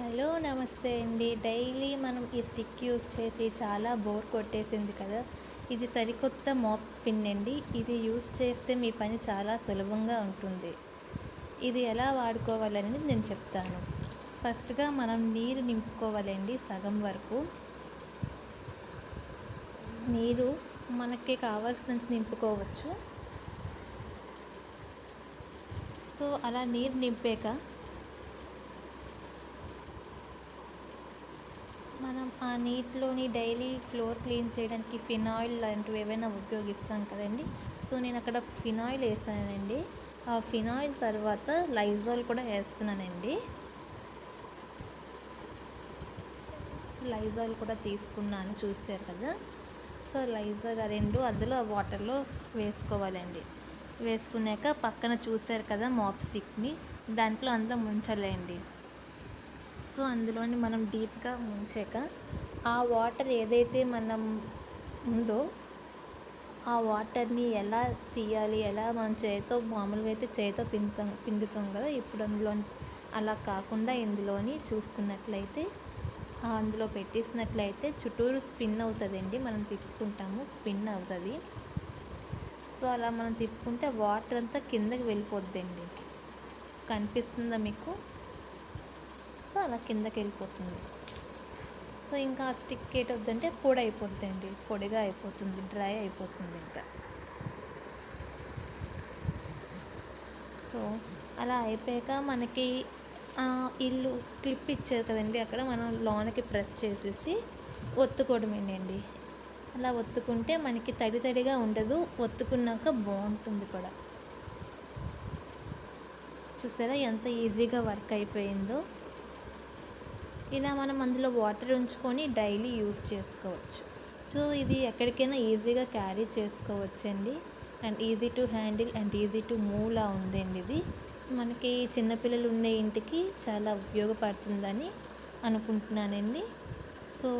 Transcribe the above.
Hello నమస్తే అండి. Daily మనం ఈ స్టిక్ యూజ్ చేసి చాలా బోర్ కొట్టేసింది కదా. ఇది సరికొత్త మాప్ స్పిన్ అండి. ఇది యూజ్ చేస్తే మీ పని చాలా సులభంగా ఉంటుంది. ఇది ఎలా వాడుకోవాలని నేను చెప్తాను. ఫస్ట్గా మనం నీరు నింపుకోవాలండి. సగం వరకు నీరు మనకి కావాల్సినంత నింపుకోవచ్చు. సో అలా నీరు నింపాక మనం ఆ నీటిలోని డైలీ ఫ్లోర్ క్లీన్ చేయడానికి ఫినాయిల్ లాంటివి ఏవైనా ఉపయోగిస్తాం కదండి. సో నేను అక్కడ ఫినాయిల్ వేసానండి. ఆ ఫినాయిల్ తర్వాత లైజాల్ కూడా వేస్తున్నానండి. సో లైజాల్ కూడా తీసుకున్నాను, చూసారు కదా. సో లైజాల్ ఆ రెండు అందులో వాటర్లో వేసుకోవాలండి. వేసుకున్నాక పక్కన చూసారు కదా మాప్ స్టిక్ని, దాంట్లో అంతా ముంచాలండి. సో అందులోని మనం డీప్గా ముంచాక ఆ వాటర్ ఏదైతే మనం ఉందో ఆ వాటర్ని ఎలా తీయాలి, ఎలా మనం చేతితో మామూలుగా అయితే చేతితో పిండుతాం కదా. ఇప్పుడు అందులో అలా కాకుండా ఇందులోని చూసుకున్నట్లయితే అందులో పెట్టేసినట్లయితే చుట్టూరు స్పిన్ అవుతుందండి. మనం తిప్పుకుంటాము, స్పిన్ అవుతుంది. సో అలా మనం తిప్పుకుంటే వాటర్ అంతా కిందకి వెళ్ళిపోద్దండి. కనిపిస్తుందా మీకు? సో అలా కిందకి వెళ్ళిపోతుంది. సో ఇంకా ఆ స్టిక్ ఏటవుద్దంటే పొడి అయిపోద్దండి, పొడిగా అయిపోతుంది, డ్రై అయిపోతుంది ఇంకా. సో అలా అయిపోయాక మనకి ఇల్లు క్లిప్ ఇచ్చారు కదండి, అక్కడ మనం లోనకి ప్రెస్ చేసేసి ఒత్తుకోవడమేనండి. అలా ఒత్తుకుంటే మనకి తడి తడిగా ఉండదు, ఒత్తుకున్నాక బాగుంటుంది కూడా. చూసారా ఎంత ఈజీగా వర్క్ అయిపోయిందో. ఇలా మనం అందులో వాటర్ ఉంచుకొని డైలీ యూస్ చేసుకోవచ్చు. సో ఇది ఎక్కడికైనా ఈజీగా క్యారీ చేసుకోవచ్చండి. And easy to handle and easy to మూవ్లా ఉందండి. ఇది మనకి చిన్నపిల్లలు ఉండే ఇంటికి చాలా ఉపయోగపడుతుందని అనుకుంటున్నానండి. సో